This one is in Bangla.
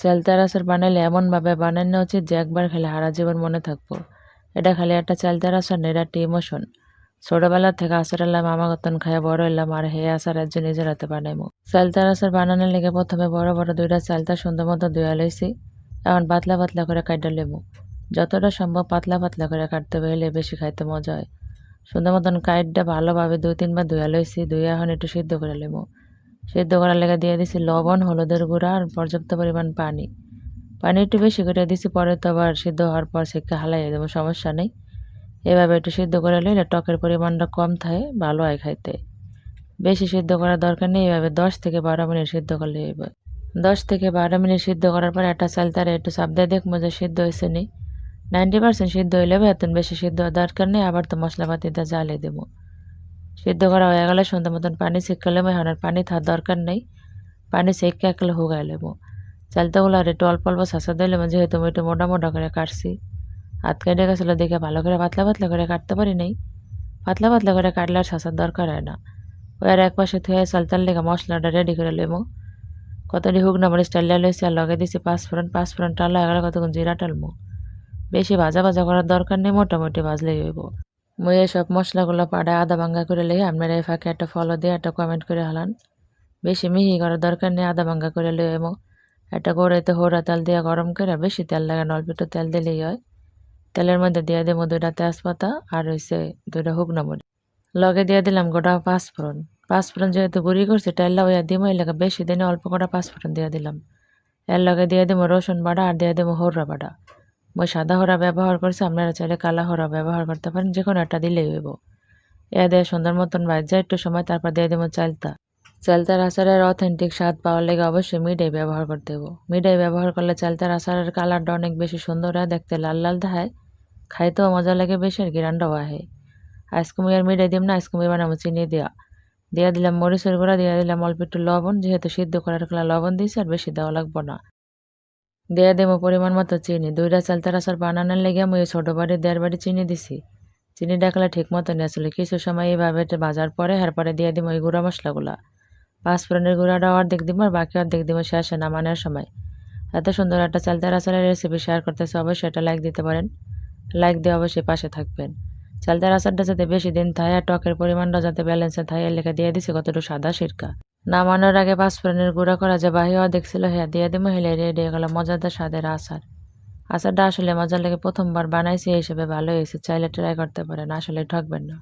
চালতার আচার বানাইলে এমনভাবে বানানো উচিত যে একবার খেলে সারা জীবন মনে থাকবো। এটা খালি একটা চালতার আচার না, এটা একটা ইমোশন। ছোটবেলা থেকে আচার এলাম আমাগতন খাইয়া বড় হইলাম, আর হে আচার একজন নিজের হাতে বানাইমু। চালতার আচার বানানোর লেগে প্রথমে বড় বড় দুইটা চালতা সুন্দর মতো ধুয়া লইছি। এখন পাতলা পাতলা করে কাইটা লেমু। যতটা সম্ভব পাতলা পাতলা করে কাটতে পারলে বেশি খাইতে মজা হয়। সুন্দর মতন কাইটটা ভালোভাবে 2-3 বার ধুয়া লইছি। ধুয়ে এখন একটু সিদ্ধ করে লেমু। সিদ্ধ করার লেগে দিয়ে দিছি লবণ, হলুদের গুঁড়া আর পর্যাপ্ত পরিমাণ পানি। পানি একটু বেশি করে দিছি, পরে তো আবার সিদ্ধ হওয়ার পর সেকে হালাই দেবো, সমস্যা নেই। এভাবে একটু সিদ্ধ করে লইলে টকের পরিমাণটা কম থাকে, ভালো হয় খাইতে। বেশি সিদ্ধ করার দরকার নেই, এভাবে 10 থেকে 12 মিনিট সিদ্ধ করলে হইব। 10 থেকে 12 মিনিট সিদ্ধ করার পর একটা চালতারে একটু চাপ দিয়ে দেখবো যে সিদ্ধ হয়েছে নি। 90% সিদ্ধ হইলে এত বেশি সিদ্ধ হওয়ার দরকার নেই, আবার তো মশলাপাতিটা জ্বালিয়ে দেবো। সিদ্ধ করা হয়ে গেলে সুন্দর মতন পানি ছেঁকে লেবো। এখন আর পানি থাকার দরকার নেই, পানি ছেঁকে একলে হুগাই লেবো। চালতাগুলো আর একটু অল্প অল্প ছাঁচা দিলে, যেহেতু আমি একটু মোটা মোটা করে কাটছি, হাত কেটে গেছিলো দেখে ভালো করে পাতলা পাতলা করে কাটতে পারি নাই। পাতলা পাতলা করে কাটলে আর ছাঁচার দরকার হয় না। ওই আর এক পাশে থুয়ে চালতার লেগে মশলাটা রেডি করে লেবো। কতটি শুকনো মরিচ টালিয়া লইছি, আর লগে দিছি পাঁচফোড়ন। পাঁচফোড়ন টালা হয়ে গেলে কতক্ষণ জিরা টালমু। বেশি ভাজা ভাজা করার দরকার নেই, মোটামুটি ভাজলেই হইব। মই এসব মশলাগুলো পাড়ায় আদা ভাঙ্গা করে লই। আপনারা এই ফাঁকে একটা ফলো দিয়ে একটা কমেন্ট করে হালান। বেশি মিহি করার দরকার নেই, আদা ভাঙ্গা করে লই এমো। একটা কড়াইতে হোড়া তেল দিয়ে গরম করে, বেশি তেল লাগে না, অল্প একটু তেল দিলেই হয়। তেলের মধ্যে দিয়ে দেবো 2টা তেজপাতা আর হইছে 2টা শুকনো মরিচ। লগে দিয়ে দিলাম গোটা পাঁচফোড়ন। পাঁচফোড়ন যেহেতু গুঁড়ি করছি টাইল্লা ওইয়া দিমো, এই লাগে বেশি দিনে অল্প কটা পাঁচফোড়ন দিয়ে দিলাম। এর লগে দিয়ে দেবো রসুন বাটা আর দিয়ে দেবো হৌরা বাটা। মই সাদা হরা ব্যবহার করছি, আপনারা চাইলে কালা হরা ব্যবহার করতে পারেন, যে কোনো একটা দিলেই হইব। এ দিয়ে সুন্দর মতন ভাজা একটু সময়, তারপর দিয়ে দেবো চালতা। চালতার আচারের অথেন্টিক স্বাদ পাওয়ার লেগে অবশ্যই মিঠাই ব্যবহার করতে হইব। মিঠাই ব্যবহার করলে চালতার আচারের কালারটা অনেক বেশি সুন্দর হয়, দেখতে লাল লাল দেখায়, খাইতেও মজা লাগে বেশি, আর গিরানটাও আহে। আজকে মুই আর মিঠাই দিম না, আজকে মুই বানাবো চিনি দিয়া দিলাম মরিচের গুঁড়া, দিয়া দিলাম অল্প একটু লবণ, যেহেতু সিদ্ধ করার খেলা লবণ দিয়েছি, আর বেশি দেওয়া লাগবো না। দিয়ে দেবো পরিমাণ মতো চিনি। 2টা চালতার আচার বানানোর লেগে মুই ছোট বাড়ি 1.5 বাটি চিনি দিছি। চিনি ডাকলে ঠিক মতো নিয়েছিল। কিছু সময় এইভাবে ভাজার পরে এরপরে দিয়ে দিব ওই গুঁড়া মশলাগুলা। পাঁচফোড়নের গুঁড়াটা অর্ধেক দিব, আর বাকি অর্ধেক দিব শেষে নামানোর সময়। এত সুন্দর একটা চালতার আচারের রেসিপি শেয়ার করতেছে, অবশ্যই এটা লাইক দিতে পারেন। লাইক দিয়ে অবশ্যই পাশে থাকবেন। চালতার আচারটা যাতে বেশি দিন থাকে আর টকের পরিমাণটা যাতে ব্যালেন্সে থাকে, এর লেখা দিয়ে দিছে কতটুকু সাদা সিরকা। নামানোর আগে পাঁচফোড়নের গুঁড়া করা যে বাহি অর্ধেক ছিল, হ্যাঁ দিয়ে দিব, হেলে রেডি হয়ে গেল মজাদার স্বাদের আচার। আচারটা আসলে মজার লেগে প্রথমবার বানাইছি, এই হিসেবে ভালো হয়েছে। চাইলে ট্রাই করতে পারেন, আসলে ঠকবেন না।